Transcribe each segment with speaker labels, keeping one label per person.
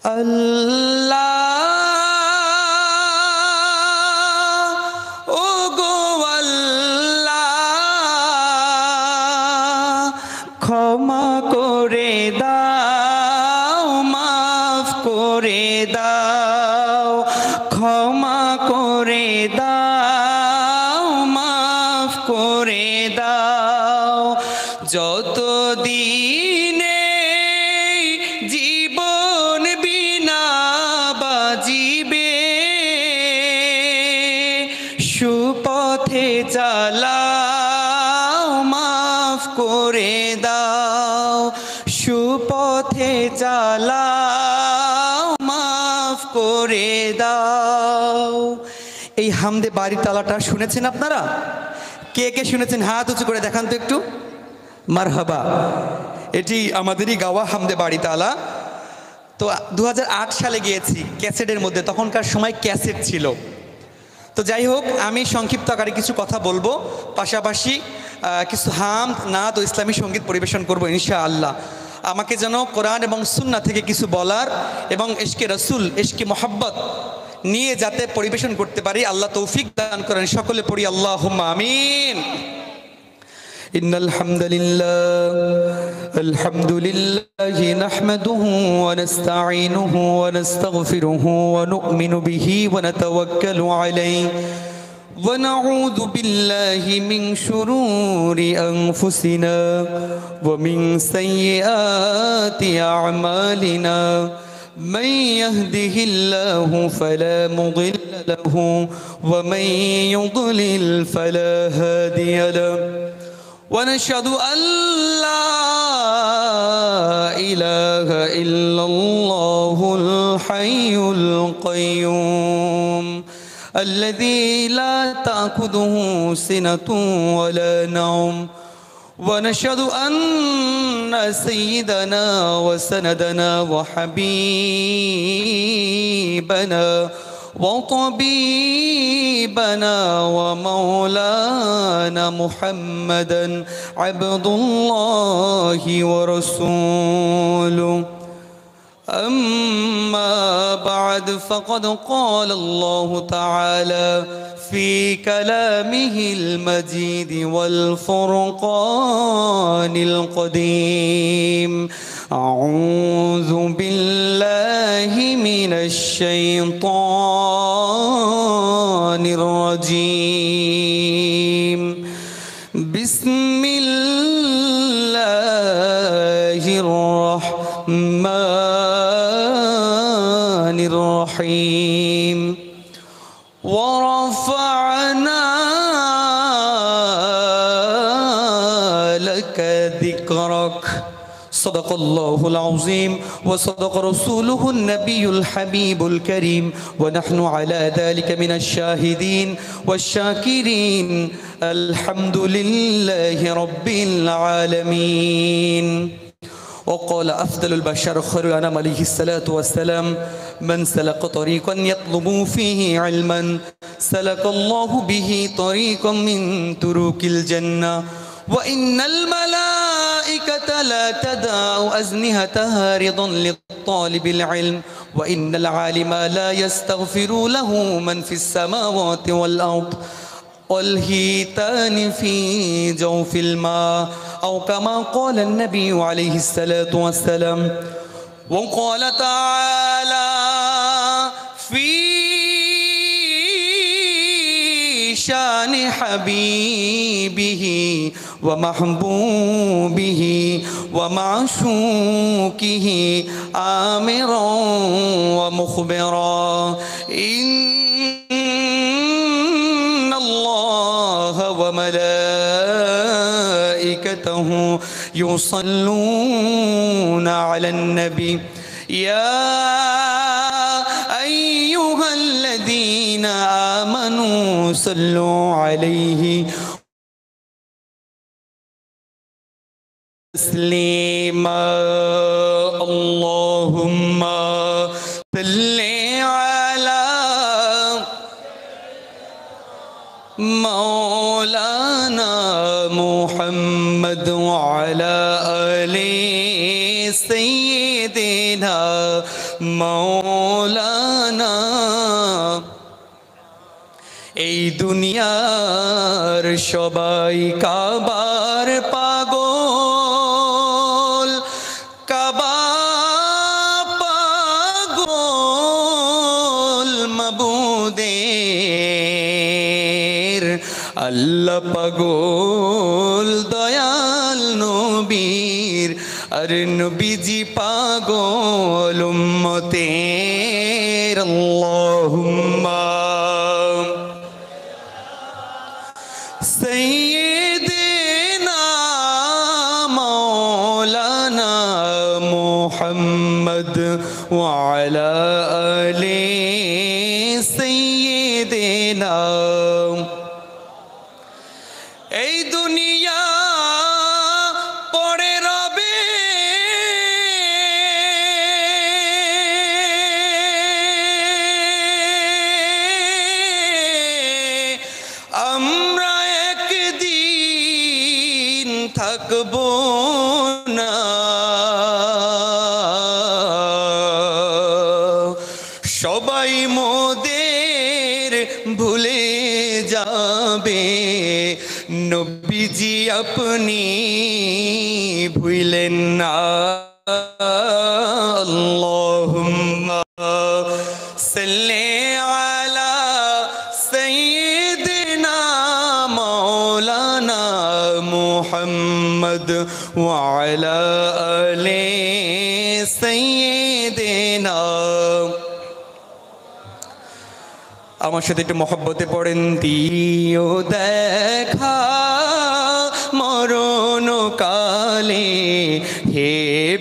Speaker 1: আল্লাহ ও গো আল্লাহ, ক্ষমা করে দাও, মাফ করে দাও, ক্ষমা করে দাও, মাফ করে দাও। যত দিনে জীবন বিনা বাজিবে, সুপথে চালাও, মাফ করে দাও, সুপথে চালাও, মাফ করে দাও। এই হামদে বাড়ি তালাটা শুনেছেন আপনারা? কে কে শুনেছেন হাত উঁচু করে দেখান তো একটু। মারহাবা, এটি আমাদেরই গাওয়া হামদে বাড়ি তালা। তো 2008 সালে গিয়েছি ক্যাসেটের মধ্যে, তখনকার সময় ক্যাসেট ছিল। তো যাই হোক, আমি সংক্ষিপ্ত আকারে কিছু কথা বলবো, পাশাপাশি কিছু হামদ, নাত ও ইসলামী সঙ্গীত পরিবেশন করবো ইনশাআল্লাহ। আমাকে যেন কোরআন এবং সুন্নাহ থেকে কিছু বলার এবং ইশকে রসুল, ইশকে মোহাব্বত নিয়ে যাতে পরিবেশন করতে পারি আল্লাহ তৌফিক দান করেন। সকলে পড়ি আল্লাহুম্মা আমিন। ইন্নাল হামদুলিল্লাহি নাহমাদুহু ওয়া নাস্তাঈনুহু ওয়া নাস্তাগফিরুহু ওয়া নু'মিনু বিহি ওয়া নাতাওয়াক্কালু আলাইহি ওয়া নাউযু বিল্লাহি মিন শুরুরি আনফুসিনা ওয়া মিন সাইয়্যাতি আ'মালিনা। من يهده الله فلا مضل له ومن يضلل فلا هادي له ونشهد أن لا إله إلا الله الحي القيوم الذي لا تأخذه سنة ولا نوم ونشهد أن سيدنا وسندنا وحبيبنا وطبيبنا ومولانا محمدا عبد الله ورسوله. أما بعد فقد قال الله تعالى في كلامه المجيد والفرقان القديم: أعوذ بالله من الشيطان الرجيم. بسم الله الرحمن الرحيم. ورفعنا لك ذكرك. صدق الله العظيم وصدق رسوله النبي الحبيب الكريم ونحن على ذلك من الشاهدين والشاكرين. الحمد لله رب العالمين. وقال أفضل البشر خير الأنام عليه الصلاة والسلام: من سلك طريقا يطلب فيه علما سلك الله به طريقا من طرق الجنة. وإن الملائكة لا تدع أجنحتها رضا للطالب العلم. وإن العالم لا يستغفر له من في السماوات والأرض والهيتان في جوف الماء، أو كما قال النبي عليه الصلاة والسلام. وقال تعالى في شان حبيبه ومحبوبه ومعشوقه آمرا ومخبرا: إن الله وملائكته يصلون على النبي يا أيها الذين آمنوا صلوا عليه تسليما. اللهم صل على مولانا محمد وعلى آل سيدنا মৌলানা। এই দুনিয়ার সবাই কাবার পাগল, কাবা পাগল মাবুদের, আল্লাহ পাগল দয়াল নবীর, আর নবীজি পাগল উম্মতের। আল্লাহুম্মা সাইয়্যিদিনা মাওলানা মুহাম্মদ ওয়া আলা আলি সাইয়্যিদিনা। এই দুনিয়া পড়ে রবে, আমরা একদিন থাকবো না। সবাই মোদের ভুলে যাবে, নবীজি আপনি ভুলেন না। আল্লাহুম্মা সাল্লি আলা সাইয়্যিদিনা মাওলানা মুহাম্মদ ওয়া আলা আলি সাইয়্যিদিনা। আমার সাথে একটু মহব্বতে পড়েন। দিও দেখা মরণ কালে হে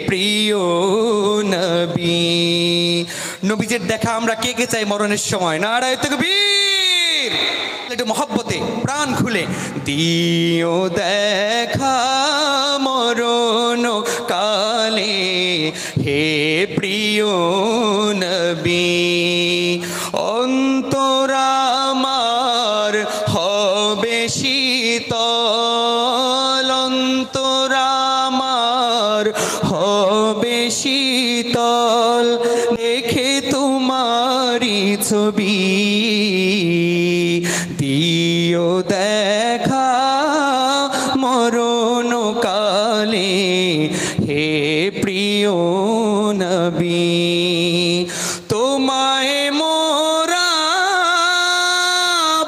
Speaker 1: প্রিয় নবী। নবীজের দেখা আমরা কে কে চাই মরণের সময়? নারায়ে তাকবীর। একটু মহব্বতে প্রাণ খুলে দিও দেখা মরণ কালে হে প্রিয় নবী। অন্তর আমার হবে শীতল, অন্তর আমার হবে শীতল, দেখে তোমারি ছবি। দিও দেখা মরণ কালে হে প্রিয় নবী। তোমায় মোরা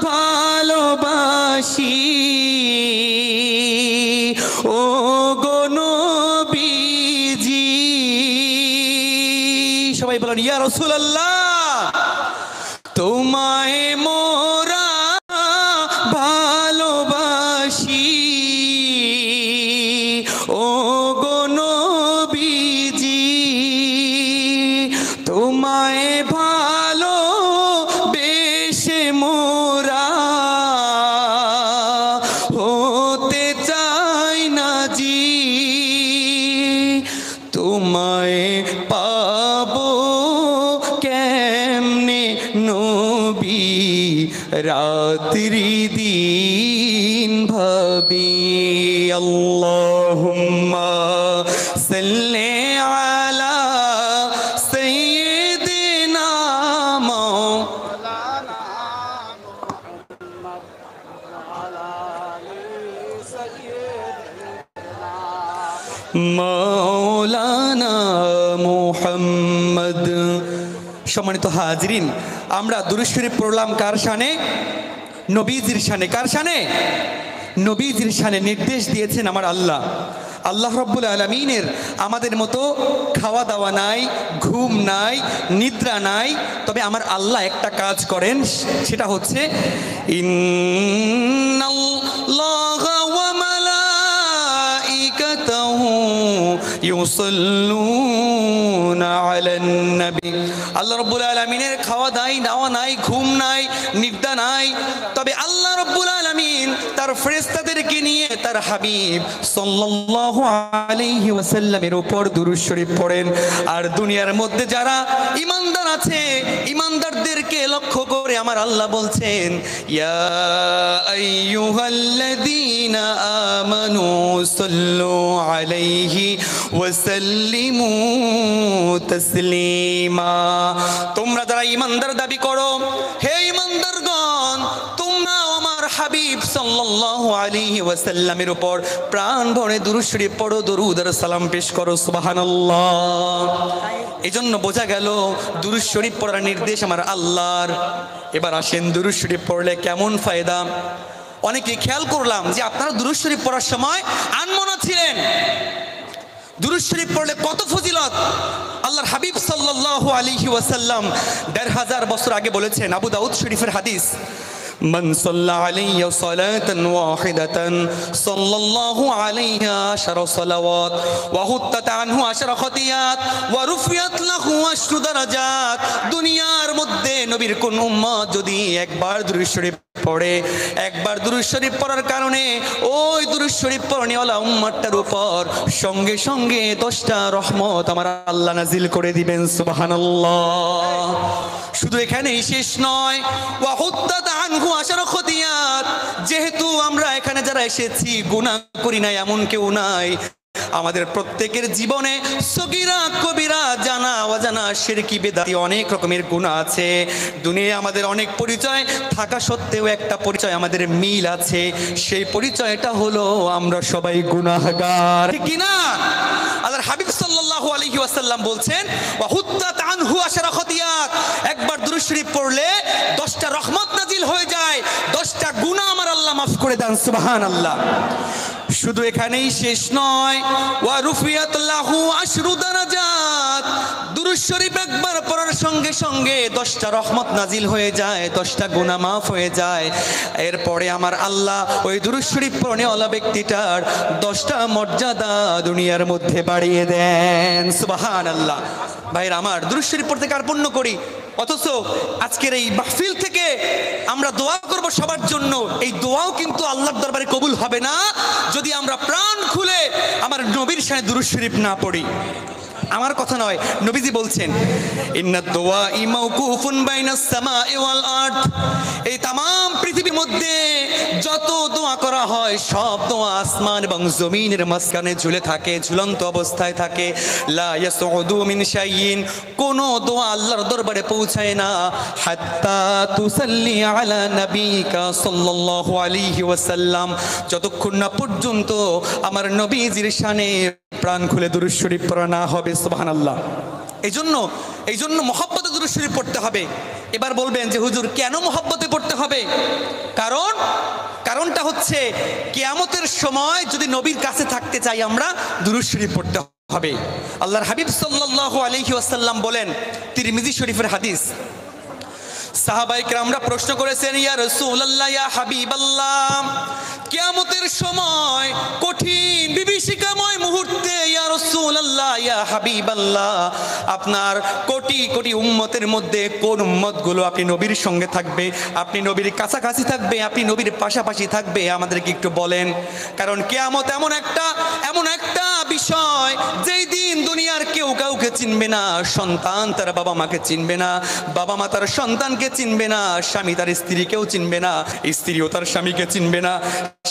Speaker 1: ভালোবাসি ও গো নবীজি। সবাই বলেন ইয়া রাসূলুল্লাহ। তোমায় মোরা ভালোবাসি ও গো নবীজি। তোমায় ভালো বেশে মোরা হতে চাই না জি। তোমায় পাবো কেমনে নবী, রাত্রি দিন ভাবি। আল্লাহুম্মা সাল্লি আলা সাইয়্যিদিনা মাওলানা মুহাম্মদ আলা আলি সাইয়্যিদিনা মাওলানা মুহাম্মদ। সম্মানিত হাজরিন, আমরা দুরূদ শরীফ পড়লাম কার শানে? নবীজির শানে। কার শানে? নবীজির শানে। নির্দেশ দিয়েছেন আমার আল্লাহ। আল্লাহ রব্বুল আলামিনের আমাদের মতো খাওয়া দাওয়া নাই, ঘুম নাই, নিদ্রা নাই। তবে আমার আল্লাহ একটা কাজ করেন, সেটা হচ্ছে ইন্নাল্লাহা ওয়া মালাইকাতাহু ইউসাল্লুনা আলান নবী। আল্লাহ রব্বুল আলামিনের খাওয়া দাওয়া নাওয়া নাই, ঘুম নাই, নিদ্রা নাই। তবে আল্লাহ রব্বুল আলামিন তার ফেরেশতাদেরকে নিয়ে তার হাবিব সাল্লাল্লাহু আলাইহি ওয়াসাল্লামের উপর দুরূদ শরীফ পড়েন। আর দুনিয়ার মধ্যে যারা ঈমানদার আছে, ঈমানদারদেরকে লক্ষ্য করে আমার আল্লাহ বলছেন, ইয়া আইয়ুহাল্লাযীনা আমানু সাল্লু আলাইহি ওয়া সাল্লিমু তাসলিমা। তোমরা যারা ঈমানদার দাবি করো, হে ঈমানদারগণ, তোমরা আমার হাবিব সাল্লাল্লাহু আলাইহি ওয়াসাল্লামের উপর প্রাণ ভরে দুরূদ শরীফ পড়ো, দরুদ আর সালাম পেশ করো। সুবহানাল্লাহ। এজন্য বোঝা গেল দুরূদ শরীফ পড়ার নির্দেশ আমার আল্লাহর। এবার আসেন দুরূদ শরীফ পড়লে কেমন ফায়দা। অনেকে খেয়াল করলাম যে আপনারা দুরূদ শরীফ পড়ার সময় আনমনা ছিলেন। দুরূদ শরীফ পড়লে কত ফজিলত। আল্লাহর হাবিব সাল্লাল্লাহু আলাইহি ওয়াসাল্লাম ১৫০০ বছর আগে বলেছেন, আবু দাউদ শরীফের হাদিস, মান সাল্লা আলাইয়া সালাতান ওয়াহিদাতান সাল্লাল্লাহু আলাইহা আশরা সালাওয়াত ওয়া হুত্তাত আনহু আশরা খতিয়াত ওয়া রুফিয়াত লাহু আশরু দারাজাত। দুনিয়ার মধ্যে নবীর কোন উম্মত যদি একবার দুরূদ শরীফ পড়ে, একবার দুরূদ শরীফ পড়ার কারণে ওই দুরূদ শরীফ পড়নেওয়ালা উম্মতটার উপর সঙ্গে সঙ্গে 10টা রহমত আমার আল্লাহ নাজিল করে দিবেন। সুবহানাল্লাহ। শুধু এখানেই শেষ নয়, ওয়া হুত্তাত আনহু আশরা খতিয়াত। যেহেতু আমরা এখানে যারা এসেছি গুনাহ করি না এমন কেউ নাই। আমাদের প্রত্যেকের জীবনে সগীরা কবিরা, জানা অজানা, শিরকি বেদাতি অনেক রকমের গুনাহ আছে। দুনিয়ায় আমাদের অনেক পরিচয় থাকা সত্ত্বেও একটা পরিচয় আমাদের মিল আছে। সেই পরিচয়টা হলো আমরা সবাই গুনাহগার, ঠিক কি না? আল্লাহর হাবিব সাল্লাল্লাহু আলাইহি ওয়াসাল্লাম বলছেন, ওয়া হুত্তাত আনহু আশরা খতিয়াত। একবার দুরূদ শরীফ পড়লে 10টা রহমত নাজিল হয়ে যায়, 10টা গুনাহ আমার আল্লাহ মাফ করে দেন। সুবহানাল্লাহ। শুধু এখানেই শেষ নয়, ওয়া রুফিয়াত লাহু আশরু দারাজাত। দুরূদ শরীফ একবার পড়ার সঙ্গে সঙ্গে 10টা রহমত নাজিল হয়ে যায়, 10টা গুনাহ মাফ হয়ে যায়। এরপরে আমার আল্লাহ ওই দুরূদ শরীফ পড়নেওয়ালা ব্যক্তিটার 10টা মর্যাদা দুনিয়ার মধ্যে বাড়িয়ে দেন। সুবহানাল্লাহ। ভাইরা আমার, দুরূদ শরীফ পড়তে কার্পণ্য করি, অথচ আজকের এই মাহফিল থেকে আমরা দোয়া করব সবার জন্য। এই দোয়াও কিন্তু আল্লাহর দরবারে কবুল হবে না যদি আমরা প্রাণ খুলে আমার নবীর শানে দুরূদ শরীফ না পড়ি। আমার কথা নয়, নবীজি বলছেন, ইন্নাদ দুআই মাওকুফুন বাইনাস সামাই ওয়াল আরদ। এই তামাম পৃথিবীর মধ্যে যত দোয়া করা হয় সব দোয়া আসমান এবং জমিনের মাঝখানে ঝুলে থাকে, ঝুলন্ত অবস্থায় থাকে। লা ইয়াসউদু মিন শাইইন, কোন দোয়া আল্লাহর দরবারে পৌঁছায় না হাত্তা তুসাল্লি আলা নবিকা সাল্লাল্লাহু আলাইহি ওয়াসাল্লাম, যতক্ষণ না পর্যন্ত আমার নবীজির শানে প্রাণ খুলে দুরূদ শরীফ পড়া না হবে। সুবহানাল্লাহ। এই জন্য মহব্বতে দুরূদ শরীফ পড়তে হবে। এবার বলবেন যে হুজুর কেন মহব্বতে পড়তে হবে? কারণটা হচ্ছে কিয়ামতের সময় যদি নবীর কাছে থাকতে চাই আমরা দুরূদ শরীফ পড়তে হবে। আল্লাহর হাবিব সাল্লাল্লাহু আলাইহি ওয়াসাল্লাম বলেন, তিরমিজি শরীফের হাদিস, সাহাবায়ে কেরামরা প্রশ্ন করেছেন, ইয়া রাসূলুল্লাহ, ইয়া হাবিবাল্লাহ, কিয়ামতের সময় কঠিন বিভীষিকাময় মুহূর্তে, ইয়া রাসূলুল্লাহ, ইয়া হাবিবাল্লাহ, আপনার কোটি কোটি উম্মতের মধ্যে কোন উম্মতগুলো আপনি নবীর সঙ্গে থাকবে, আপনি নবীর কাছাকাছি থাকবে, আপনি নবীর পাশাপাশি থাকবে, আমাদেরকে একটু বলেন। কারণ কিয়ামত এমন একটা বিষয় যেই দিন দুনিয়ার কেউ কাউকে চিনবে না। সন্তান তার বাবা মাকে চিনবে না, বাবা মা তার সন্তানকে চিনবে না, স্বামী তার স্ত্রীকেও চিনবে না, স্ত্রীও তার স্বামীকে চিনবে না।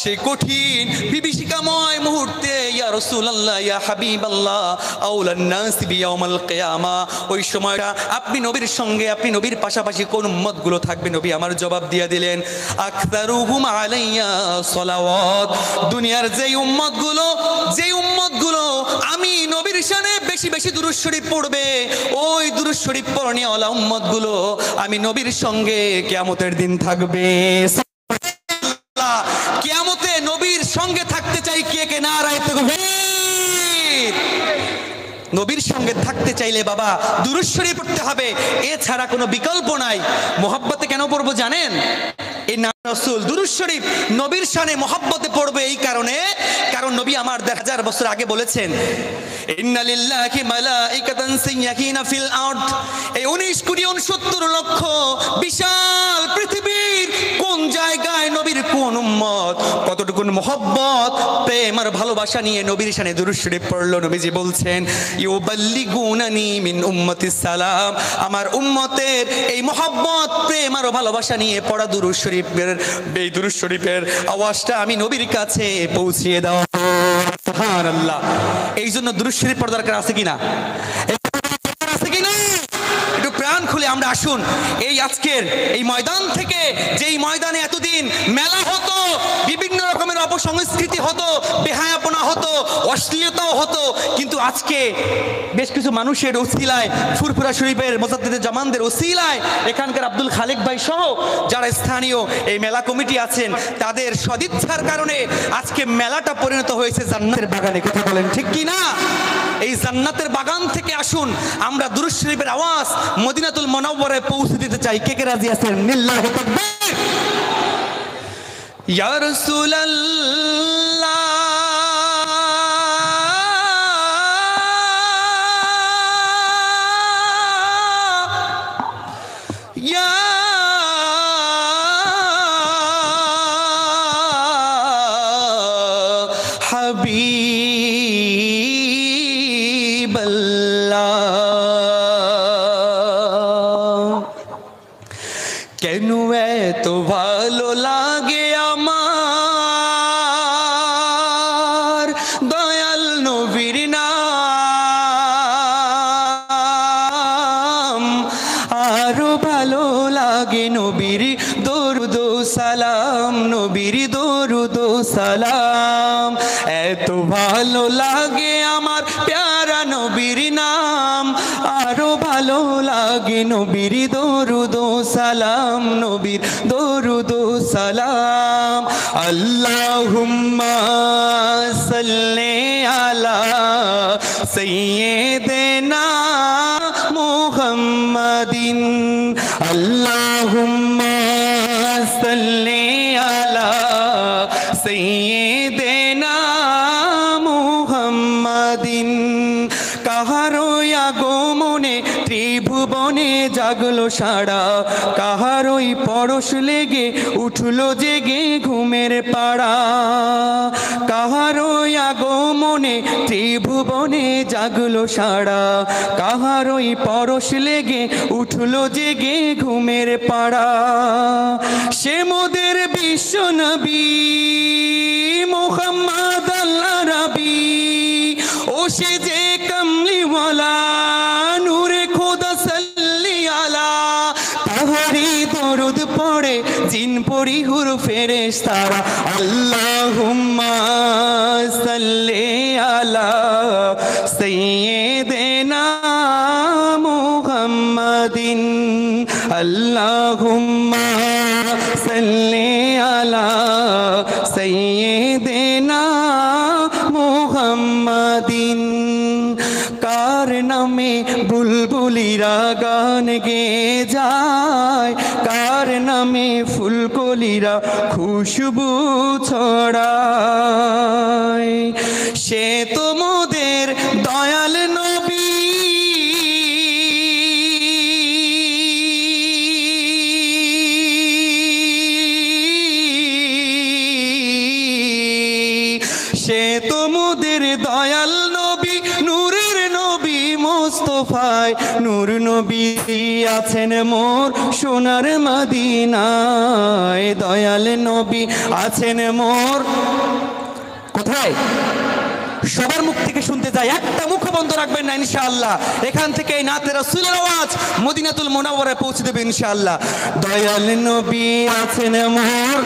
Speaker 1: সেই কঠিন বিভীষিকাময় মুহূর্তে, ইয়া রাসূলুল্লাহ, ইয়া হাবিবাল্লাহ, আউলান নাস বিয়াউমাল কিয়ামা, ওই সময়টা আপনি নবীর সঙ্গে, আপনি নবীর পাশাপাশি কোন উম্মতগুলো থাকবে? নবী আমার জবাব দিয়ে দিলেন, আকতারুহুম আলাইয়া সালাওয়াত। দুনিয়ার যেই উম্মতগুলো আমি নবীর শানে বেশি বেশি দুরূদ শরীফ পড়বে, ওই দুরূদ শরীফ পড়নেওয়ালা উম্মতগুলো আমি নবীর সঙ্গে কিয়ামতের দিন থাকবে। কিয়ামতে নবীর সঙ্গে থাকতে চাই কে কে? নারায়ে তাকবীর। নবীর সঙ্গে থাকতে চাইলে বাবা দুরূদ শরীফ পড়তে হবে, এছাড়া কোনো বিকল্প নাই। মহব্বতে কেন পড়বো জানেন? এই নাম রাসূল দুরূদ শরীফ নবীর শানে মহব্বতে পড়বে এই কারণে, কারণ নবী আমার 1000 বছর আগে বলেছেন, ইন্না লিল্লাহি মালাইকাতান সাইয়াকিনা ফিল আরদ। এই 19,69,00,000 বিশাল পৃথিবীর কোন জায়গায় নবীর কোন উম্মত কতটুকুন মহব্বত, প্রেম আর ভালোবাসা নিয়ে নবীর শানে দুরূদ শরীফ পড়লো। নবীজি বলছেন, ইউবাল্লিগুনানি মিন উম্মতিস সালাম। আমার উম্মতের এই মহব্বত, প্রেম আর ভালোবাসা নিয়ে পড়া দুরূদ শরীফের, এই দুরূদ শরীফের আওয়াজটা আমি নবীর কাছে পৌঁছিয়ে দেওয়া। সুবহানাল্লাহ। এই জন্য দুরূদ শরীফ পড়ার দরকার আছে কিনা? তাহলে আমরা আসুন এই আজকের এই ময়দান থেকে, যেই ময়দানে এতদিন মেলা হতো, বিভিন্ন রকমের অপসংস্কৃতি হতো, বেহায়াপনা হতো, অশ্লীলতাও হতো, কিন্তু আজকে বেশ কিছু মানুষের ওসিলায়, ফুরফুরা শরীফের মোসাদ্দেদে জামানদের ওসিলায়, এখানকার আব্দুল খালেক ভাই সহ যারা স্থানীয় এই মেলা কমিটি আছেন, তাদের সদিচ্ছার কারণে আজকে মেলাটা পরিণত হয়েছে জান্নাতের বাগানে। কথা বলেন ঠিক কি না? এই জান্নাতের বাগান থেকে আসুন আমরা দুরূদ শরীফের আওয়াজ মদিনাতুল মুনাওয়ারায় পৌঁছে দিতে চাই। কে কে রাজি আছেন? লিল্লাহি তাকবীর। ইয়া রাসূলুল্লাহ ইয়া কেন এত ভালো লাগে আমার দয়াল নবীর নাম, আরো ভালো লাগে নবীর দরুদ সালাম, নবীর দরুদ সালাম। এত ভালো লাগে আমার প্যারা নবীর নাম, আরো ভালো লাগে নবীর দরুদ সালাম, নবীর দরুদ সালাম। আল্লাহুম্মা সাল্লি আলা সাইয়্যিদিনা মুহাম্মাদিন, আল্লাহুম্মা সাল্লি আলা সাইয়্যিদিনা মুহাম্মাদিন। কাহারো আগমনে ত্রিভুবনে জাগলো সাড়া, কাহারই পরশ লেগে উঠলো জেগে ঘুমের পাড়া, কাহারই আগমনে ত্রিভুবনে জাগলো সাড়া, কাহারই পরশ লেগে উঠলো জেগে ঘুমের পাড়া। সে মোদের বিশ্ব নবী মুহাম্মদ আল্লাহ রাবী, ও সে যে কমলিওয়ালা নূরে খোদা সাল্লি আলা, তাহারি দরুদ পড়ে জিন পরি হুর ফেরেশতারা। আল্লাহুম্মা সাল্লি আলা সাইয়্যিদিনা মুহাম্মাদিন, আল্লাহুম্মা সাল্লি আলা সাইয়্যিদিনা মুহাম্মাদিন। কার নামে বুলবুলিরা গান গেয়ে যায়, কার নামে ফুলকলিরা খুশবু ছড়ায়, সে তো মোদের দয়াল নবী। সে তো মোদের দয়াল নবী, নূরের নবী মুস্তাফায়, নূর নবী আছেন মোর সোনার মদিনায়, দয়াল নবী আছেন মোর কোথায়? সবার মুখ থেকে শুনতে চাই, একটা মুখ বন্ধ রাখবেন না ইনশাআল্লাহ। এখান থেকে এই নাতে রাসূলের আওয়াজ মদিনাতুল মুনাওয়ারায় পৌঁছে দেবে ইনশাআল্লাহ। দয়াল নবী আছেন মোর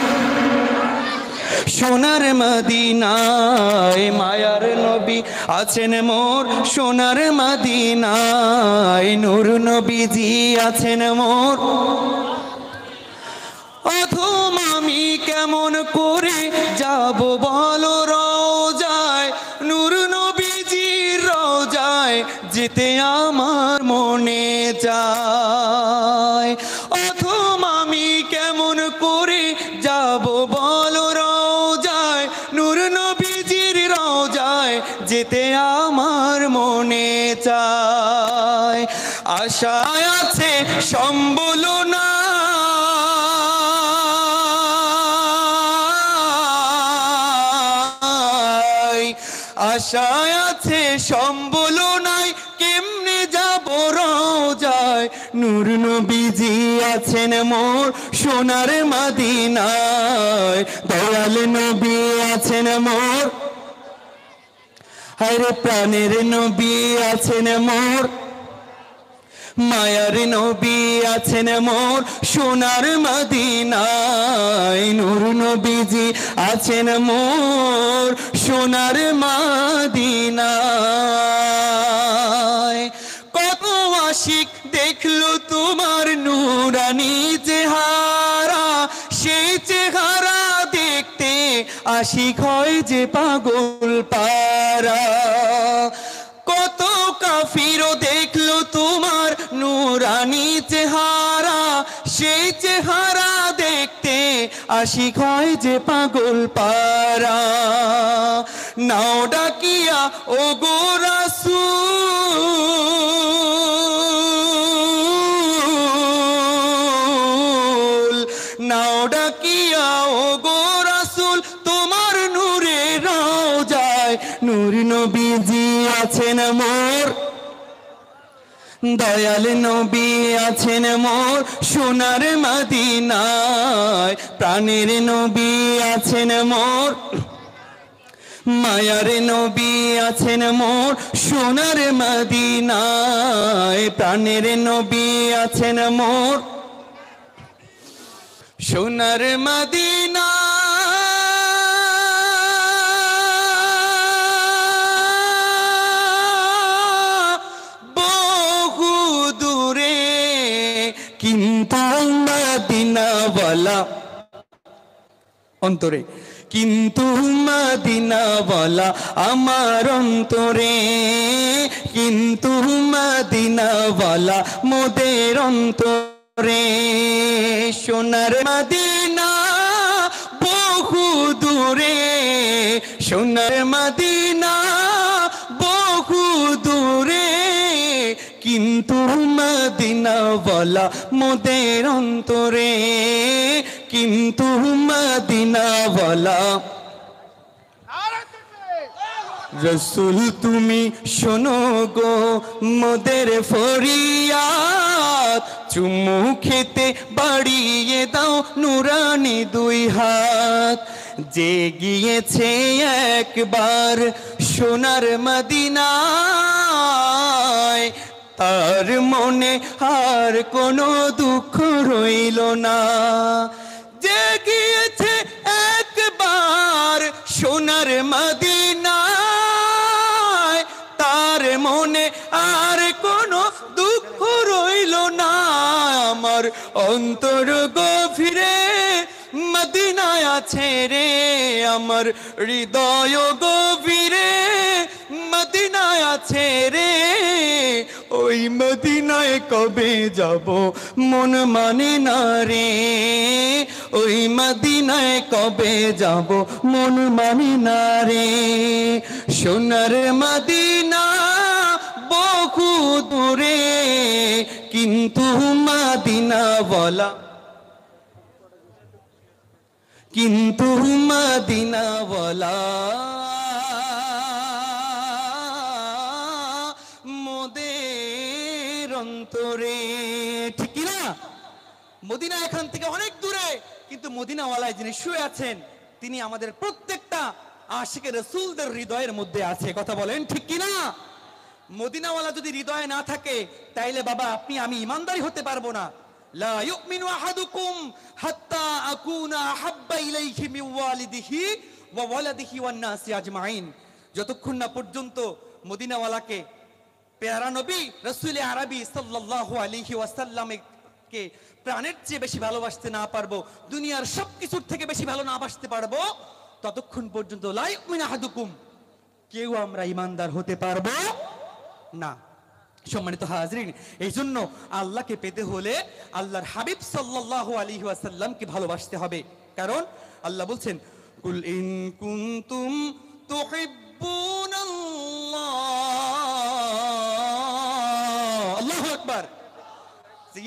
Speaker 1: সোনার মদিনায়, মায়ার নবী আছেন মোর সোনার মদিনায়, নূর নবীজি আছেন মোর। অথম আমি কেমন করে যাব বলো রওজায়, নূর নবীজির রওজায় যেতে আমার মনে চায়। অথম আমি কেমন করে যাব বলো রওজায়, নূর নবীজির রওজায় যেতে আমার মনে চায়। আশায় আছে সম্বল না, আশায় আছে সম্বল নাই, কেমনে যাব রওজায়, নূর নবীজি আছেন মোর সোনার মদিনায়, দয়াল নবী আছেন মোর, আরে প্রাণের নবী আছেন মোর, মায়ার নবী আছেন মোর সোনার মদিনায়, নূর নবীজি আছেন মোর সোনার মদিনায়। কত আশিক দেখলো তোমার নূরানী চেহারা, সেই চেহারা দেখতে আশিক হয় যে পাগল পারা। কত কাফিরও দেখলো তোমার নূরানী চেহারা, সেই চেহারা দেখতে আশিক হয় যে পাগল পারা। নাও ডাকিয়া ও গো রাসূল, নাও ডাকিয়া ও গো রাসূল, তোমার নূরে রওজায় নূর নবীজি আছেন মোর, দয়াল নবী আছেন মোর সোনার মদিনায়। প্রাণের নবী আছেন মোর, মায়ার নবী আছেন মোর সোনার মদিনায়। প্রাণের নবী আছেন মোর সোনার মদিনা। বহু দূরে কিন্তু মদিনাওয়ালা অন্তরে, কিন্তু মদিনাওয়ালা আমার অন্তরে, কিন্তু মদিনাওয়ালা মোদের অন্তরে। সোনার মদিনা বহু দূরে, সোনার মদিনা বহু দূরে, কিন্তু মদিনাওয়ালা মোদের অন্তরে, কিন্তু মদিনাওয়ালা। রসুল তুমি শোনো গো মোদের ফরিয়াদ, চুমু খেতে বাড়িয়ে দাও নুরানি দুই হাত। যে গিয়েছে একবার সোনার মদিনায়, তার মনে আর কোনো দুঃখ রইল না। যে গিয়েছে একবার সোনার মদিনায়, তার মনে আর কোনো দুঃখ রইল না। আমার অন্তর গভীরে মদিনায় আছে রে, আমার হৃদয় গভীরে মদিনায় আছে রে। ওই মদিনায় কবে যাব মন মানে না রে, ওই মদিনায় কবে যাব মন মানে না রে। সোনার মদিনা বহু দূরে, কিন্তু মদিনাওয়ালা, কিন্তু মদিনাওয়ালা মোদের অন্তরে। ঠিক কি না? মদিনা এখান থেকে অনেক দূরে, কিন্তু মদিনাওয়ালায় যিনি শুয়ে আছেন তিনি আমাদের প্রত্যেকটা আশিকের রাসূলদের হৃদয়ের মধ্যে আছে। কথা বলেন ঠিক কি না? মদিনাওয়ালা যদি হৃদয়ে না থাকে তাইলে বাবা আপনি আমি ইমানদারি হতে পারবো না। লা ইউমিনু আহাদুকুম হাত্তা আকুনা আহাব্বা ইলাইহি মিন ওয়ালিদিহি ওয়া ওয়ালাদিহি ওয়ান নাসি আজমাইন। যতক্ষণ না পর্যন্ত মদিনাওয়ালাকে পেয়ারা নবী রাসূল আরবি সাল্লাল্লাহু আলাইহি ওয়াসাল্লামকে প্রাণের চেয়ে বেশি ভালোবাসতে না পারবো, দুনিয়ার সবকিছুর থেকে বেশি ভালো না বাসতে পারবো, ততক্ষণ পর্যন্ত লা ইউমিনু আহাদুকুম, কেউ আমরা ইমানদার হতে পারবো না। সম্মানিত হাজরিন, এই জন্য আল্লাহকে পেতে হলে আল্লাহর হাবিব সাল্লাল্লাহু আলাইহি ওয়াসাল্লামকে ভালোবাসতে হবে। কারণ আল্লাহ বলছেন কুল ইন কুনতুম তুহিব্বুনাল্লাহ, আল্লাহু আকবার।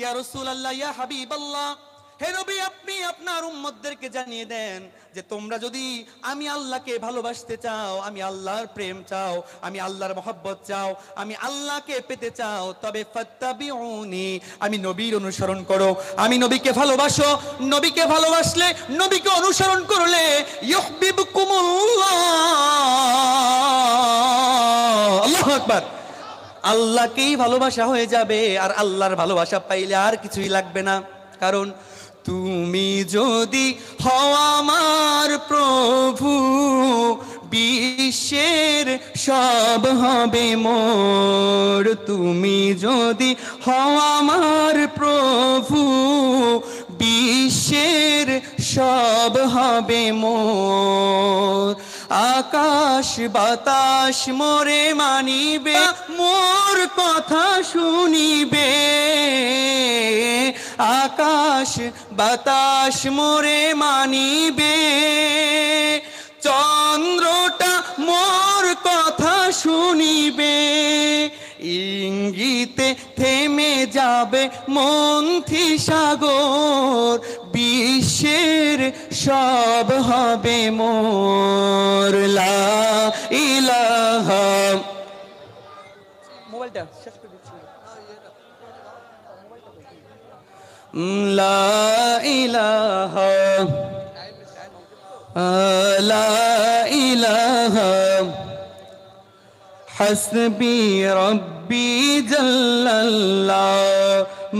Speaker 1: ইয়া রাসূলুল্লাহ, ইয়া হাবিবাল্লাহ, হে নবী আপনি আপনার উম্মতদেরকে জানিয়ে দেন যে তোমরা যদি আমি আল্লাহকে ভালোবাসতে চাও, আমি আল্লাহর প্রেম চাও, আমি আল্লাহর মহব্বত চাও, আমি আল্লাহকে পেতে চাও, তবে ফাত্তাবিউনি, আমি নবীর অনুসরণ করো। আমি নবীকে ভালোবাসো, নবীকে ভালোবাসলে, নবীকে অনুসরণ করলে ইউহিব্বুকুমুল্লাহ, আল্লাহু আকবার। আল্লাহকেই ভালোবাসা হয়ে যাবে, আর আল্লাহর ভালোবাসা পাইলে আর কিছুই লাগবে না। কারণ তুমি যদি হও আমার প্রভু, বিশ্বের সব হবে মোর। তুমি যদি হও আমার প্রভু, বিশ্বের সব হবে মোর। আকাশ বাতাস মোরে মানিবে, মোর কথা শুনিবে। আকাশ বাতাস মোরে মানিবে, চন্দ্রটা মোর কথা শুনিবে। ইঙ্গিতে থেমে যাবে মন্থি সাগর, বিশ্বের সব হবে মোর। লা ইলাহা, মোবাইলটা শেষ করে দিচ্ছি। লা ইলাহা, লা ইলাহা হাসবি রব্বি জাল্লাল্লাহ,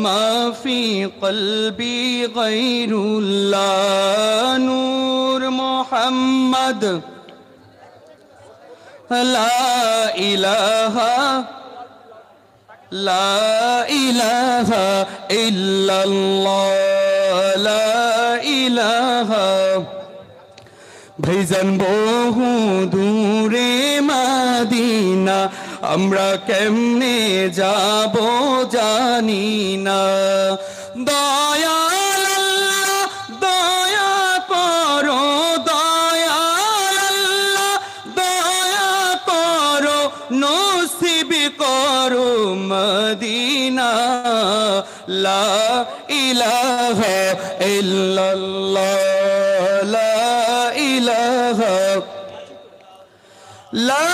Speaker 1: মা ফি কলবি গায়রুল্লাহ। নূর মুহাম্মদ, লা ইলাহা, লা ইলাহা ইল্লাল্লাহ, লা ইলাহা। ভাইজান বহু দূরে মাদিনা, আমরা কেমনে যাব জানি না। দয়াল আল্লাহ দয়া করো, দয়াল আল্লাহ দয়া করো, নসিব করো মদিনা। লা ইলাহা ইল্লাল্লাহ, লা ইলাহা, লা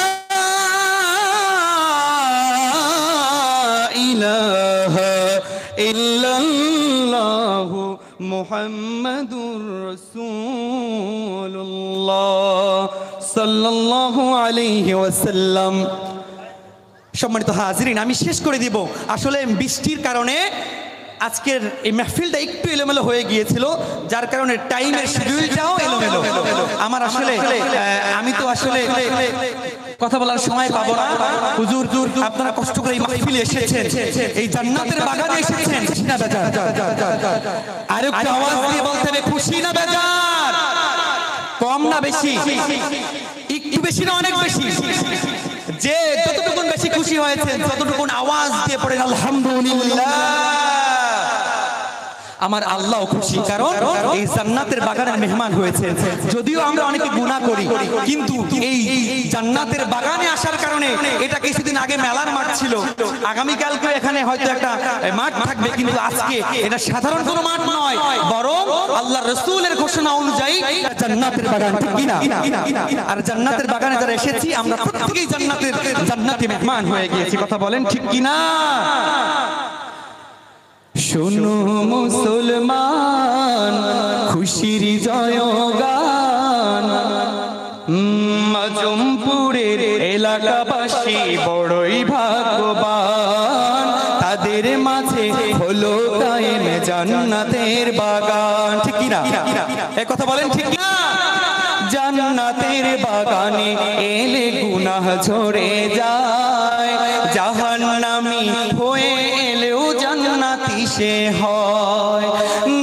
Speaker 1: ইলাহা ইল্লাল্লাহ মুহাম্মাদুর রাসূলুল্লাহ সাল্লাল্লাহু আলাইহি ওয়াসাল্লাম। সম্মানিত হাজিরিন, আমি শেষ করে দিব। আসলে বৃষ্টির কারণে আজকের এই মাহফিলটা একটু এলোমেলো হয়ে গিয়েছিল, যার কারণে টাইমের শিডিউলটাও এলোমেলো। আমার আসলে আমি তো আসলে কথা বলার সময় পাবো না। হুজুর আপনারা কষ্ট করে এই মাহফিলে এসেছেন, এই জান্নাতের বাগানে এসেছেন। খুশি না বেজার? আর একটু আওয়াজ দিয়ে বলতে হবে, খুশি না বেজার? কম না বেশি? একটু বেশি না অনেক বেশি? যে যতটুকুন বেশি খুশি হয়েছেন ততটুকুন আওয়াজ দিয়ে পড়েন আলহামদুলিল্লাহ। আমার আল্লাহ খুশি, কারণ এই জান্নাতের বাগানের মেহমান হয়েছে। যদিও আমরা অনেকে গুনাহ করি, কিন্তু এই জান্নাতের বাগানে আসার কারণে, এটা কিছুদিন আগে মেলার মাঠ ছিল, আগামীকালকে এখানে হয়তো একটা মাঠ থাকবে, কিন্তু আজকে এটা সাধারণ কোনো মাঠ নয়, বরং আল্লাহ রাসূলের ঘোষণা অনুযায়ী জান্নাতের বাগান। ঠিক কি না? আর জান্নাতের বাগানে যারা এসেছি আমরা প্রত্যেকেই জান্নাতি মেহমান হয়ে গিয়েছি। কথা বলেন ঠিক কি না? শোনো মুসলমান, খুশির জয়গান, মাজমপুরের এলাকাবাসী বড়ই ভাগ্যবান, তাদের মাঝে হলো কায়েম জান্নাতের বাগান। ঠিক কি না? এই কথা বলেন ঠিক না? জান্নাতের বাগানে এলে গুনাহ ঝরে যায়, জাহান্নামী হয়ে এলেও জান্নাতি সে হয়।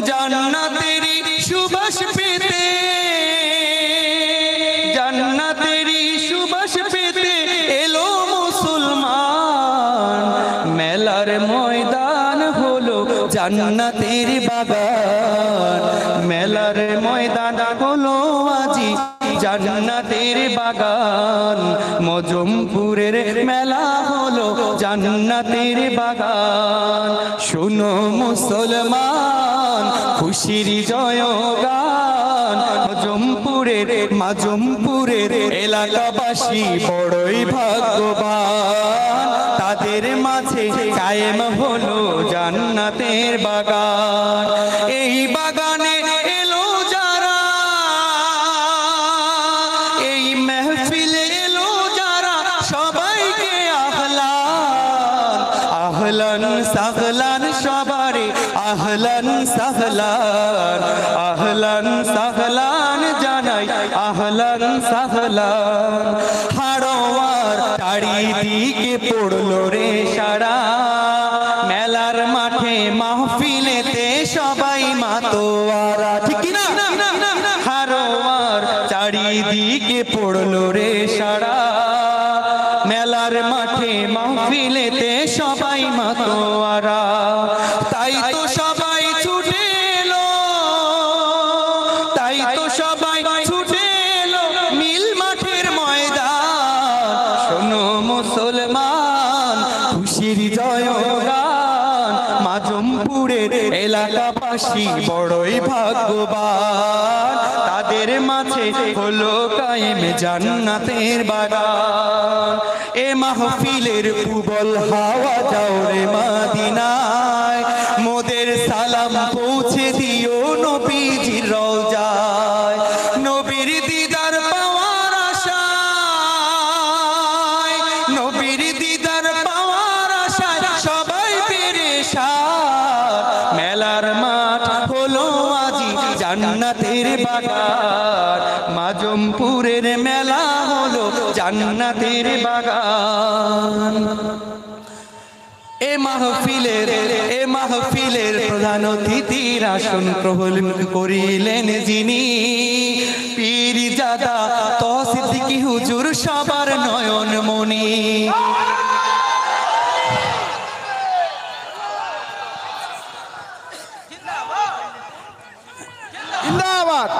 Speaker 1: জান্নাতের সুবাস পেতে, জান্নাতের সুবাস পেতে এলো মুসলমান, মেলার ময়দান হলো জান্নাতের বাগান, মেলার ময়দান হলো আজি জান্নাতের বাগান, মজমপুরের মেলা হলো জান্নাতের বাগান। শোনো মুসলমান, খুশির জয়গান, মাজমপুরের এলাকাবাসী বড়ই ভাগ্যবান, তাদের মাঝে কায়েম হলো জান্নাতের বাগান। এই বাগানে এলো যারা, এই মেহফিলে এলো যারা, সবাইকে আহলান আহলান সাহলান, আহলান সাহলান জানাই আহলান সাহলান। হাড়োয়ার চারিদিকে পড়লো রে সারা, মেলার মাঠে মাহফিলেতে সবাই মাতোয়ারা, ঠিক কি না? হাড়োয়ার চারিদিকে পড়লো রে সারা, মেলার মাঠে মাহফিলেতে সবাই মাতোয়ারা। তাই তো সবাই ছুটে এলো, তাই তো সবাই ছুটে এলো মিল মাঠের ময়দান। শোনো মুসলমান খুশির জয়গান, মাজমপুরের এলাকাবাসী বড়ই ভাগ্যবান, তাদের মাঝে হলো কায়েম জান্নাতের বাগান। এ মাহফিলের প্রবল হাওয়া যাও রে মদিনায়, মোদের সালাম পৌঁছে দিও নবীজির রওজায়। নবীর দিদার পাওয়ার আশায়, নবীর দিদার পাওয়ার আশায় সবাই পেরেশান। মেলার মাঠ হলো আজি জান্নাতের বাগান, মাজমপুরের মেলা হলো জান্নাতের বাগান। এ মাহফিলের প্রধান অতিথির আসন গ্রহণ করিলেন যিনি, পীরজাদা তৌসিফ হুজুর সবার নয়ন মনি।
Speaker 2: জিন্দাবাদ,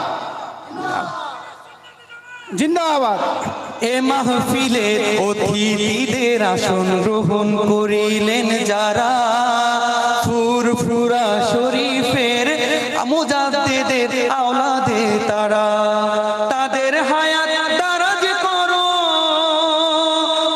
Speaker 2: জিন্দাবাদ।
Speaker 1: এ মাহফিলে অতিথিদের আসন গ্রহণ করিলেন যারা, ফুরফুরা শরীফের মুজাদ্দিদের আওলাদে তারা। তাদের হায়াত দারাজ করো,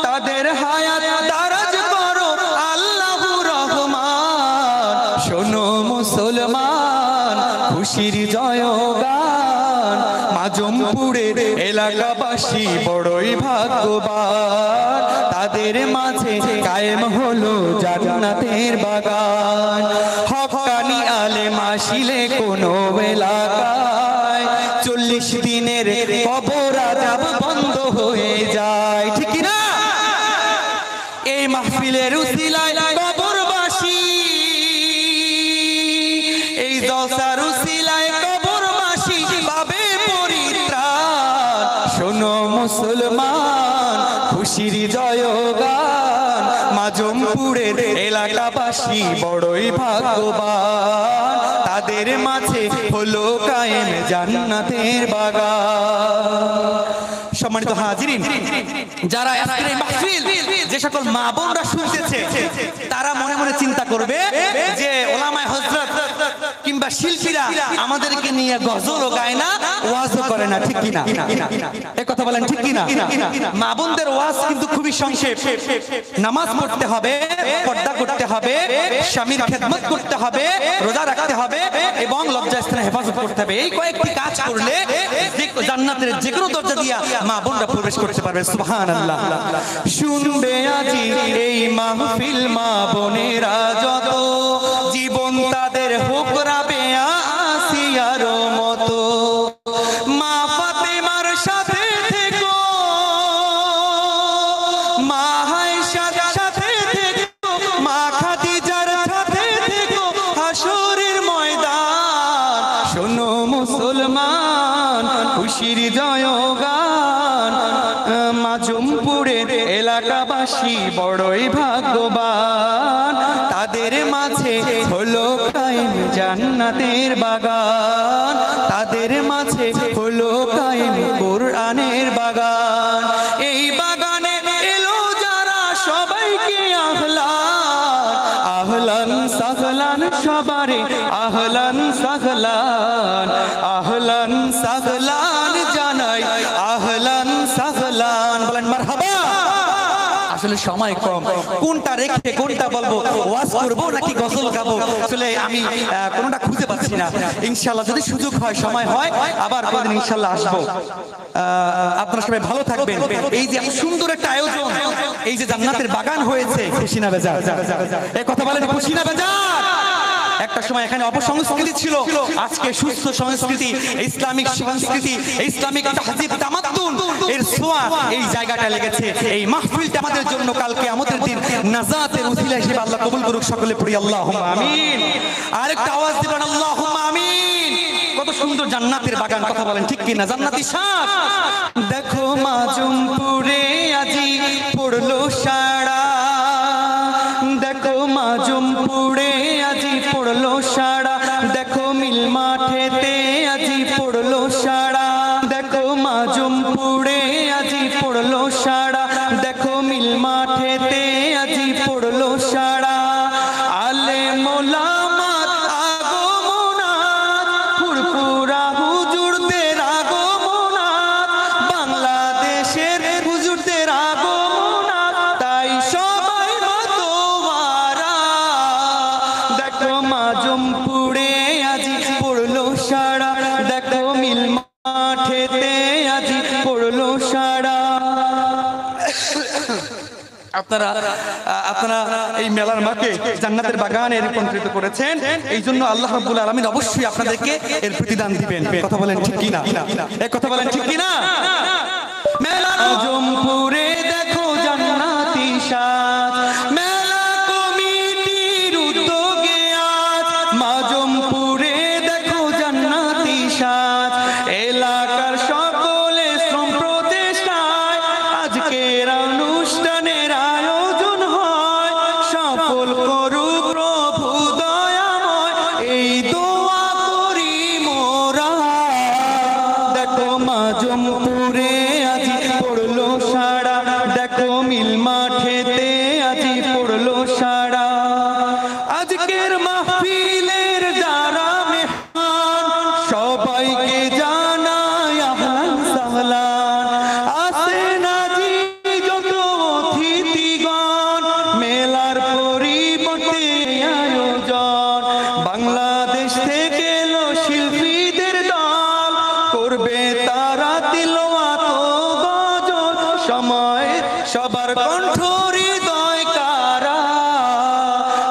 Speaker 1: তাদের হায়াত দারাজ করো আল্লাহু রহমান। শোনো মুসলমান খুশির জয়গান, মাজমপুরের এলাকাবাসী বড়ই ভাগ্যবান, তাদের মাঝে কায়েম হলো জান্নাতের বাগান। হক্কানি আলেম আসিলে কোনো এলাকায় 40 দিনের কবর আযাব বন্ধ হয়ে যায়, ঠিক কি না? এই মাহফিলের উসিলায় কবরবাসী, এই জলসার উসিলায় কবরবাসী পাবে পরিত্রাণ। শোনো মুসলমান খুশির জয়গান, মাজমপুরের এলাকাবাসী বড়ই ভাগ্যবান, তাদের মাঝে হলো কায়েম জান্নাতের বাগান। সম্মানিত হাজিরিন, যারা আজকের এই মাহফিল যে সকল মা বোনরা শুনতেছে, তারা মনে মনে চিন্তা করবে যে ওলামায়ে হযরত কিংবা শিল্পীরা আমাদেরকে নিয়ে গজলও গায় না, ওয়াজও করে না, ঠিক কি না? এই কথা বলেন ঠিক কি না? মা বোনদের ওয়াজ কিন্তু খুবই সংক্ষেপ। নামাজ পড়তে হবে, পর্দা করতে হবে, স্বামীর খেদমত করতে হবে, রোজা রাখতে হবে এবং লজ্জাস্থানে হেফাজত করতে হবে। এই কয়েকটি কাজ করলে জান্নাতের যে কোনো দরজা দিয়া মা বোনরা প্রবেশ করতে পারবে। সুবহানাল্লাহ। শুনবে আজি এই মাহফিল মা বোনেরা যত, জীবন তাদের হোক রাবেয়া আসিয়ার মতো। মা ফাতেমার সাথে থেকো, মা আয়েশার সাথে থেকো, মা খাদিজার সাথে থেকো হাসরের ময়দান। শোনো মুসলমান খুশির জয়গান, মাজমপুরের এলাকাবাসী বড়ই ভাগ্যবান, তাদের মাঝে হলো কায়েম জান্নাতের বাগান, তাদের মাঝে হলো কায়েম কোরআনের বাগান। এই বাগানে এলো যারা সবাইকে আহলান, আহলান সাহলান সবারে আহলান সাহলান, আহলান সাহলান জানাই আহলান সাহলান। বলেন মারহাবা। আসলে সময় কম, কোনটা রেখে কোনটা বলবো, ওয়াজ করবো নাকি গজল গাবো, আসলে আমি কোনটা খুঁজে পাচ্ছি না। ইনশাআল্লাহ যদি সুযোগ হয়, সময় হয়, আবার কোনদিন ইনশাআল্লাহ আসবো। আপনারা সবাই ভালো থাকবেন। এই যে সুন্দর একটা আয়োজন, এই যে জান্নাতের বাগান হয়েছে, খুশি না বেজার? এই কথা বলেন খুশি না বেজার? একটা সময় এখানে অপসংস্কৃতি ছিল, আজকে সুস্থ সংস্কৃতি, ইসলামিক সংস্কৃতি, ইসলামিক তাহজিব তামাদ্দুন এর ছোঁয়া এই জায়গাটা লেগেছে। এই মাহফিলটা আমাদের জন্য কালকে আমাদের দিন নাজাতের উসিলা হিসেবে আল্লাহ কবুল করুক। সকলে পড়ি আল্লাহুম্মা আমিন। আরেকটা আওয়াজ দিবেন আল্লাহুম্মা আমিন। কত সুন্দর জান্নাতের বাগান, কথা বলেন ঠিক কিনা? জান্নাতি শাক। দেখো মাজুমপুরে আজি পড়লো সাড়া, দেখো মাজুমপুরে আজি পড়লো সাড়া, দেখো মিল মাঠেতে আজি পড়লো সাড়া, দেখো মাজুমপুরে আজি পড়লো সাড়া, দেখো মিল মাঠেতে আজি পড়লো সাড়া। আলে মোলামাত আগমনাত, ফুরফুরা হুজুরদের আগমনাত, বাংলাদেশের হুজুরদের আগমনাত, তাই সবাই মাতোয়ারা। দেখো মাজুমপুরে আজি পড়লো সাড়া, দেখো মিল মাঠেতে আজি পড়লো সাড়া। আপনারা এই মেলার মাকে জান্নাতের বাগানে রূপান্তরিত করেছেন, এই জন্য আল্লাহ রাব্বুল আলামিন অবশ্যই আপনাদেরকে এর প্রতিদান দিবেন। কথা বলেন ঠিক কিনা? এই কথা বলেন ঠিক কিনা? মেলা মাজুমপুরে দেখো জান্নাতি সাজ, মেলা কমিটির উদ্যোগে আজ মাজুমপুরে দেখো জান্নাতি সাজ, এলাকার সকলে শ্রম প্রচেষ্টায় আজকের অনুষ্ঠানের আয়োজন হয়। সফল করুক প্রভু দয়াময়, এই দোয়া করি মোরা। দেখো মাজুমপুরে আজি পড়লো সাড়া, দেখো মিল মাঠেতে আজি পড়লো সাড়া। আজকের মাহফিলের যারা মেহমান, সবাইকে জানাই আহলান সাহলান। আসেন আজি যত অতিথিগণ, মেলার পরিবর্তে আয়োজন। বাংলাদেশ থেকে এলো শিল্পীদের দল, করবে তারা তিলাওয়াত ও গজল। সময় সবার কণ্ঠ হৃদয় কারা।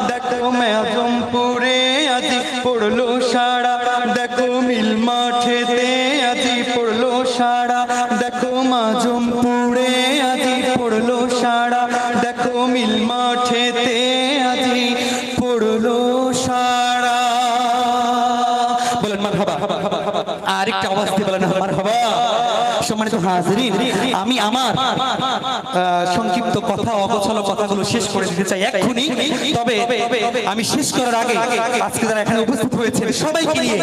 Speaker 1: দেখো মাজুমপুরে আজি পড়লো সাড়া, দেখো মিল মাঠেতে আজি পড়লো সাড়া, দেখো মাজুমপুরে আজি পড়লো সাড়া, দেখো মিল মাঠেতে আজি পড়লো সাড়া। বলেন মারহাবা। আরেকটা আওয়াজ দিয়ে বলেন মারহাবা। সম্মানিত হাজিরিন, আমি আমার সংক্ষিপ্ত কথা, অগোছালো কথাগুলো শেষ করে দিতে চাই এক্ষুনি। তবে আমি শেষ করার আগে আজকে যারা এখানে উপস্থিত হয়েছেন সবাইকে নিয়ে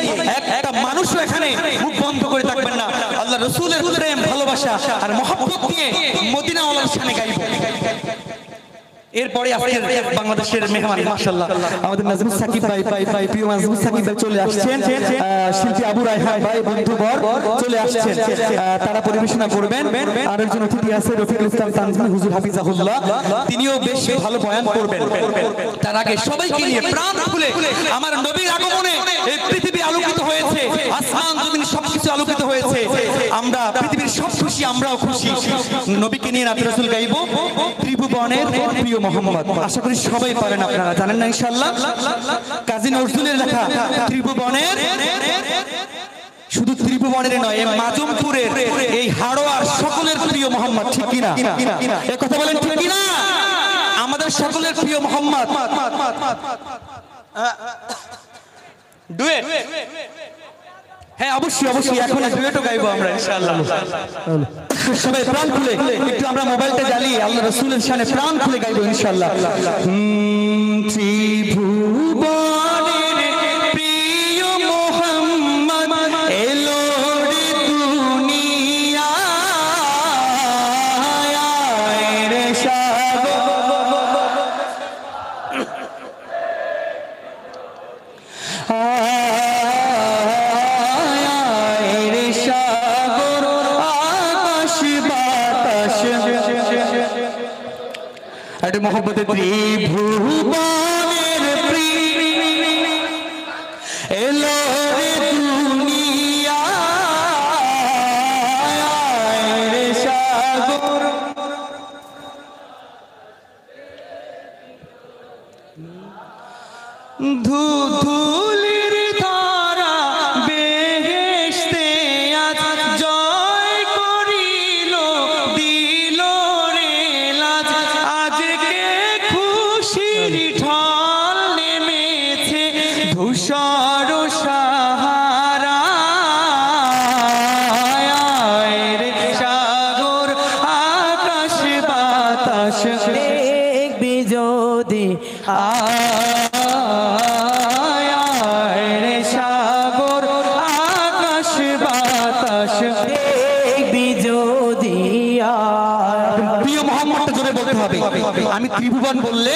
Speaker 1: একটা মানুষও এখানে মুখ বন্ধ করে থাকবেন না। আল্লাহ রাসূলের প্রেম, ভালোবাসা আর মহব্বত নিয়ে মদিনা ওয়ালার শানে গাইব। এরপরে আজকের বাংলাদেশের মেহমান মাশাআল্লাহ আমাদের নাজমুল সাকিব ভাই প্রিয় নাজমুল সাকিব ভাই চলে আসছেন। শিল্পী আবু রায়হান ভাই বন্ধুবর চলে আসছেন, তারা পরিবেশনা করবেন। আরেকজন অতিথি আছে রফিকুল ইসলাম তানজিম হুজুর হাফিজাহুল্লাহ, তিনিও বেশ ভালো বয়ান করবেন। তার আগে সবাইকে নিয়ে প্রাণ খুলে আমার নবীর আগমনে এই পৃথিবী আলোকিত হয়েছে, আসমান জমিন সবকিছু আলোকিত হয়েছে। আমরা পৃথিবীর সব খুশি, আমরাও খুশি। নবীকে নিয়ে নাত রাসূল গাইবো, ত্রিভুবনের প্রিয় মোহাম্মদ। আশা করি সবাই পারেন, আপনারা জানেন না ইনশাআল্লাহ। কাজী নজরুলের লেখা ত্রিভুবনের, শুধু ত্রিভুবনের নয়, এই মাজুমপুরের, এই হাড়োয়ার সকলের প্রিয় মোহাম্মদ। ঠিক কিনা? এই কথা বলেন ঠিক কিনা? আমাদের সকলের প্রিয় মোহাম্মদ। ডুয়েট, হ্যাঁ অবশ্যই অবশ্যই, এখন ডুয়েটও গাইবো আমরা ইনশাআল্লাহ। সবাই প্রাণ খুলে একটু আমরা মোবাইলটা জ্বালিয়ে আল্লাহ রাসূলের শানে প্রাণ খুলে গাইবো ইনশাআল্লাহ। ত্রিভুবনের প্রিয় মোহাম্মদ এলো রে দুনিয়ায়, রে মোহাম্মদ ত্রিভুবনের প্রিয় এলো রে দুনিয়ায়, রে সাগর। ধু ধু ধূসর সাহারা রে সাগর আকাশ বাতাস
Speaker 3: দেখবি যদি
Speaker 1: রে সাগর আকাশ বাতাস
Speaker 3: দেখবি যদি
Speaker 1: প্রিয় মোহাম্মদটা জোরে বলতে হবে। আমি ত্রিভুবন বললে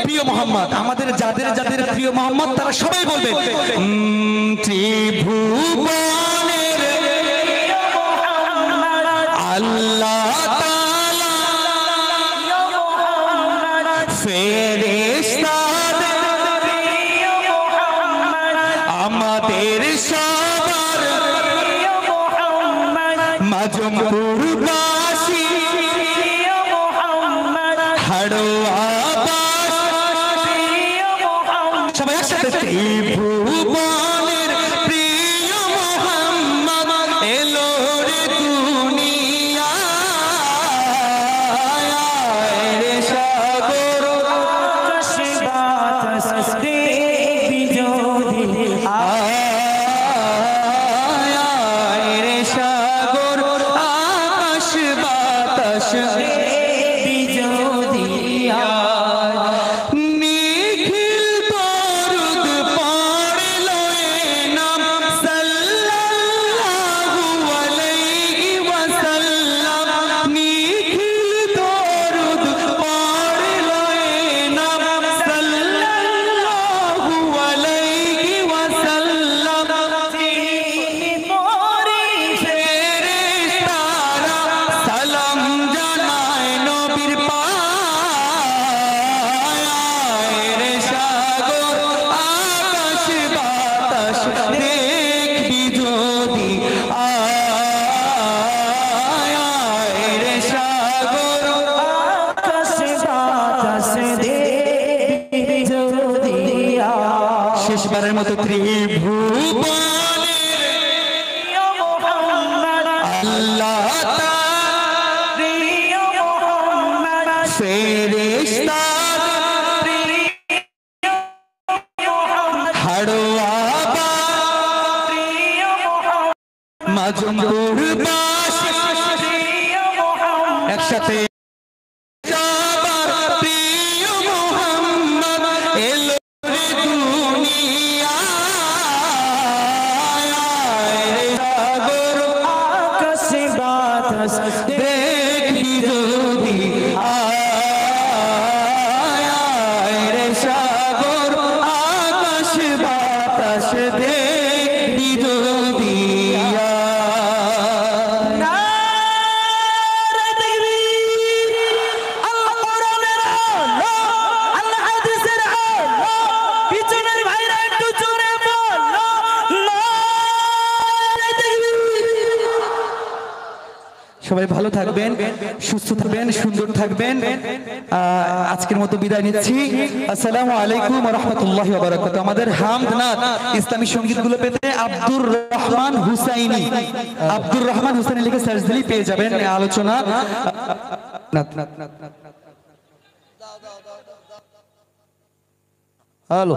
Speaker 1: প্রিয় মোহাম্মদ, আমাদের যাদের যাদের প্রিয় মোহাম্মদ তারা সবাই বলবে ত্রিভুবনের আল্লাহ তাআলা ফেরেশতাদের আমাদের সবার মাজমপুরবাসী সবাই একসাথে ত্রিভুবনের প্রিয় মোহাম্মদ এলো রে দুনিয়ায় রে সাগর
Speaker 3: দেখবি যদি
Speaker 1: রে সাগর আকাশ বাতাস
Speaker 3: দেখবি যদি
Speaker 1: নিখিল দরুদ পড়ল এ নাম সাল্লাল্লাহু আলাইহি ওয়াসাল্লাম নিখিল দরুদ পড়ল এ নাম সাল্লাল্লাহু আলাইহি ওয়াসাল্লাম ফেরেশতারা সালাম জানায় নবীর পায় রে সাগর আকাশ বাতাস দেখবি যদি রে সাগর
Speaker 3: আকাশ বাতাস দেখবি যদি
Speaker 1: শেষবারের মতো ত্রিভুবনের আল্লাহ তাআলা ফেরেশতাদের হাড়োয়া মাজমপুরবাসী একসাথে সবার প্রিয় মোহাম্মদ এলো রে দুনিয়ায় রে সাগর
Speaker 3: আকাশ বাতাস
Speaker 1: দেখবি যদি রে সাগর আকাশ বাতাস দেখবি যদি
Speaker 3: নারে তাকবীর আল্লাহ কোরআনের আলো আল্লাহ হাদিসের আলো পিছনের ভাইরা একটু জোরে বলো নারে তাকবীর।
Speaker 1: সবাই ভালো থাকবেন, সুস্থ থাকবেন, সুন্দর থাকবেন। আজকের মতো বিদায় নিচ্ছি। আসসালামু আলাইকুম ওয়া রাহমাতুল্লাহি ওয়া বারাকাতুহু। আমাদের হামদ নাত ইসলামী সঙ্গীতগুলো পেতে আব্দুর রহমান হুসাইনি লিখে সার্চ দিলেই পেয়ে যাবেন আলোচনা।
Speaker 2: হ্যালো